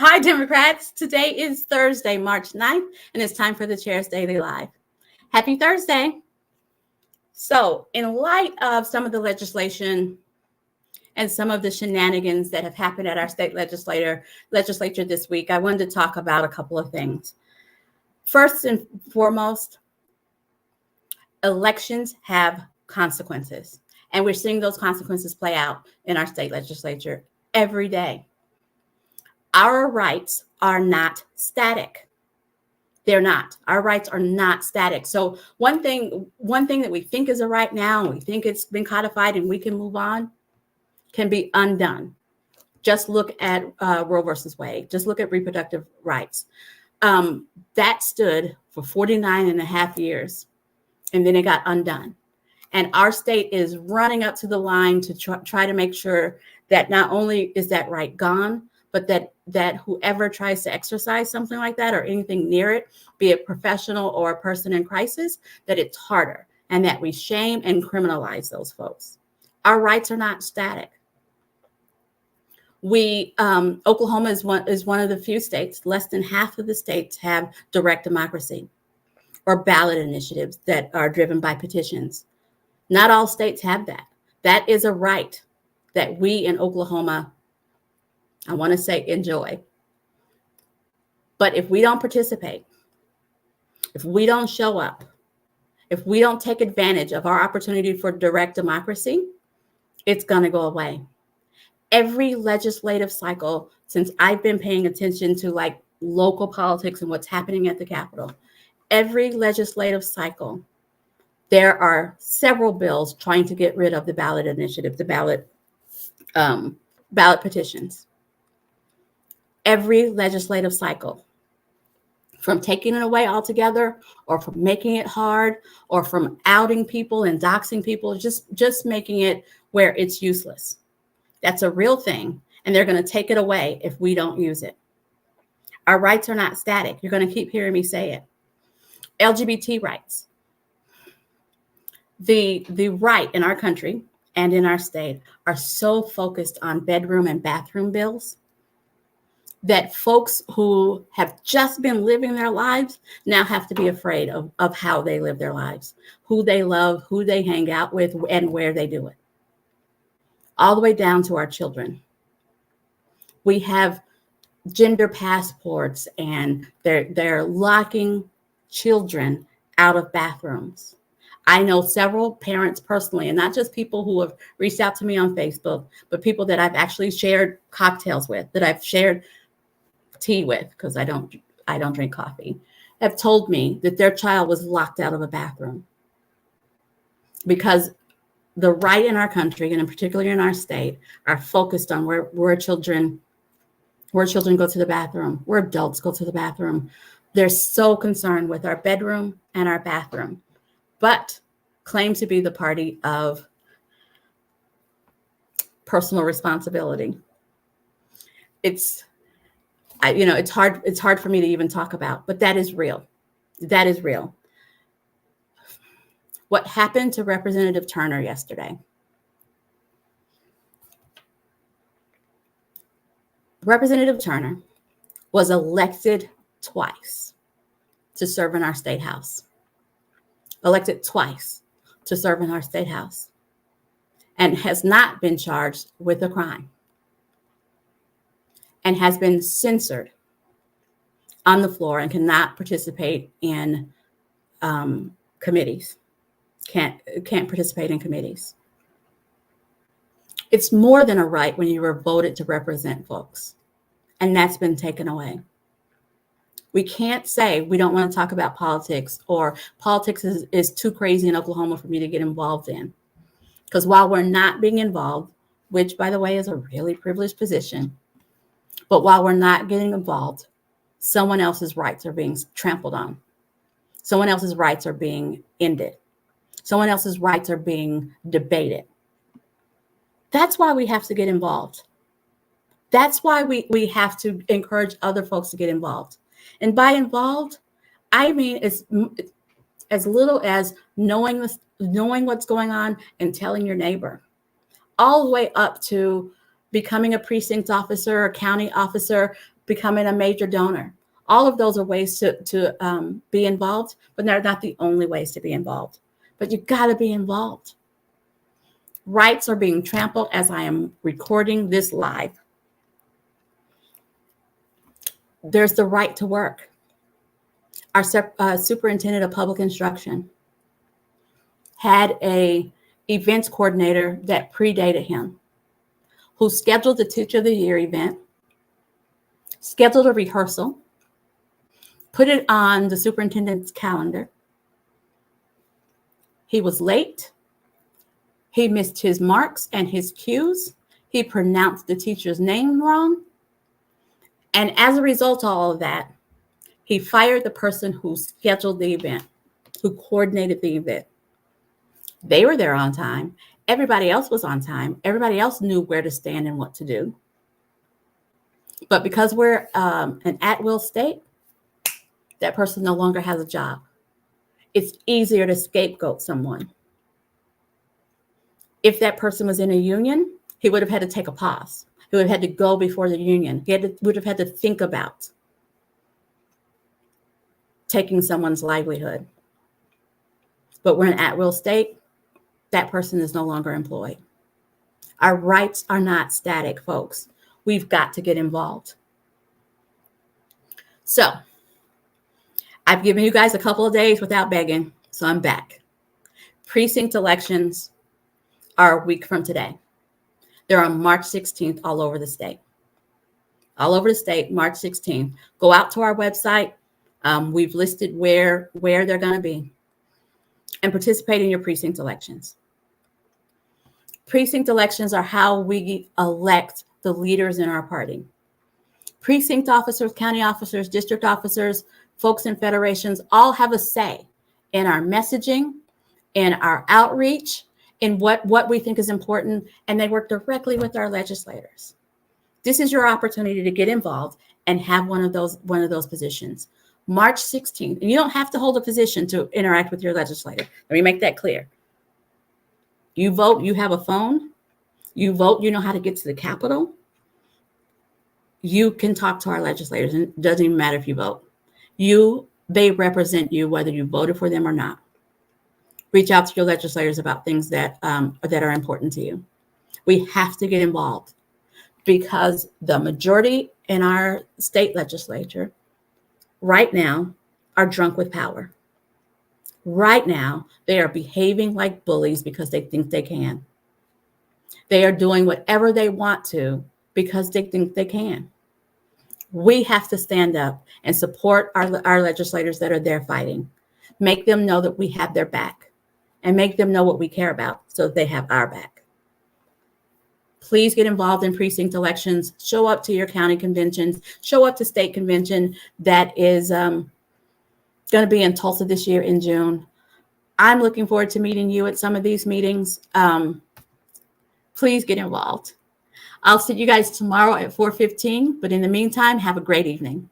Hi, Democrats. Today is Thursday, March 9th, and it's time for the Chair's Daily Live. Happy Thursday. So, in light of some of the legislation and some of the shenanigans that have happened at our state legislature this week, I wanted to talk about a couple of things. First and foremost, elections have consequences, and we're seeing those consequences play out in our state legislature every day. Our rights are not static. They're not. Our rights are not static. So one thing that we think is a right now, and we think it's been codified and we can move on, can be undone. Just look at Roe versus Wade. Just look at reproductive rights. That stood for 49 and a half years, and then it got undone. And our state is running up to the line to try to make sure that not only is that right gone, but that whoever tries to exercise something like that or anything near it, be it professional or a person in crisis, that it's harder, and that we shame and criminalize those folks. Our rights are not static. Oklahoma is one of the few states, less than half of the states have direct democracy or ballot initiatives that are driven by petitions. Not all states have that. That is a right that we in Oklahoma, I want to say, enjoy. But if we don't participate, if we don't show up, if we don't take advantage of our opportunity for direct democracy, it's going to go away. Every legislative cycle, since I've been paying attention to like local politics and what's happening at the Capitol, every legislative cycle, there are several bills trying to get rid of the ballot initiative, the ballot petitions. Every legislative cycle, from taking it away altogether, or from making it hard, or from outing people and doxing people, just making it where it's useless. That's a real thing, and they're going to take it away if we don't use it. Our rights are not static. You're going to keep hearing me say it. LGBT rights. The right in our country and in our state are so focused on bedroom and bathroom bills that folks who have just been living their lives now have to be afraid of how they live their lives, who they love, who they hang out with, and where they do it. All the way down to our children. We have gender passports, and they're locking children out of bathrooms. I know several parents personally, and not just people who have reached out to me on Facebook, but people that I've actually shared cocktails with, that I've shared tea with, because I don't drink coffee, have told me that their child was locked out of a bathroom because the right in our country, and in particular in our state, are focused on where children go to the bathroom, where adults go to the bathroom. They're so concerned with our bedroom and our bathroom, but claim to be the party of personal responsibility. It's hard for me to even talk about, but that is real. That is real. What happened to Representative Turner yesterday? Representative Turner was elected twice to serve in our state house. Elected twice to serve in our state house, and has not been charged with a crime, and has been censored on the floor and cannot participate in committees. Can't participate in committees. It's more than a right when you were voted to represent folks, and that's been taken away. We can't say we don't want to talk about politics, or politics is too crazy in Oklahoma for me to get involved in. Because while we're not being involved, which by the way is a really privileged position, but while we're not getting involved, someone else's rights are being trampled on. Someone else's rights are being ended. Someone else's rights are being debated. That's why we have to get involved. That's why we have to encourage other folks to get involved. And by involved, I mean it's as little as knowing what's going on and telling your neighbor, all the way up to becoming a precinct officer, a county officer, becoming a major donor. All of those are ways to be involved, but they're not the only ways to be involved. But you got to be involved. Rights are being trampled as I am recording this live. There's the right to work. Our superintendent of public instruction had a events coordinator that predated him, who scheduled the Teacher of the Year event, scheduled a rehearsal, put it on the superintendent's calendar. He was late. He missed his marks and his cues. He pronounced the teacher's name wrong. And as a result of all of that, he fired the person who scheduled the event, who coordinated the event. They were there on time. Everybody else was on time. Everybody else knew where to stand and what to do. But because we're an at-will state, that person no longer has a job. It's easier to scapegoat someone. If that person was in a union, he would have had to take a pause. He would have had to go before the union. He would have had to think about taking someone's livelihood. But we're an at-will state. That person is no longer employed. Our rights are not static, folks. We've got to get involved. So I've given you guys a couple of days without begging, so I'm back. Precinct elections are a week from today. They're on March 16th all over the state. All over the state, March 16th. Go out to our website. We've listed where they're going to be, and participate in your precinct elections. Precinct elections are how we elect the leaders in our party. Precinct officers, county officers, district officers, folks in federations all have a say in our messaging, in our outreach, in what we think is important, and they work directly with our legislators. This is your opportunity to get involved and have one of those positions. March 16th, and you don't have to hold a position to interact with your legislator. Let me make that clear. You vote, you have a phone. You vote, you know how to get to the Capitol. You can talk to our legislators, and it doesn't even matter if you vote. They represent you whether you voted for them or not. Reach out to your legislators about things that are important to you. We have to get involved because the majority in our state legislature right now are drunk with power. Right now, they are behaving like bullies because they think they can. They are doing whatever they want to because they think they can. We have to stand up and support our legislators that are there fighting. Make them know that we have their back, and make them know what we care about so that they have our back. Please get involved in precinct elections. Show up to your county conventions. Show up to state convention that is going to be in Tulsa this year in June. I'm looking forward to meeting you at some of these meetings. Please get involved. I'll see you guys tomorrow at 4:15, but in the meantime, have a great evening.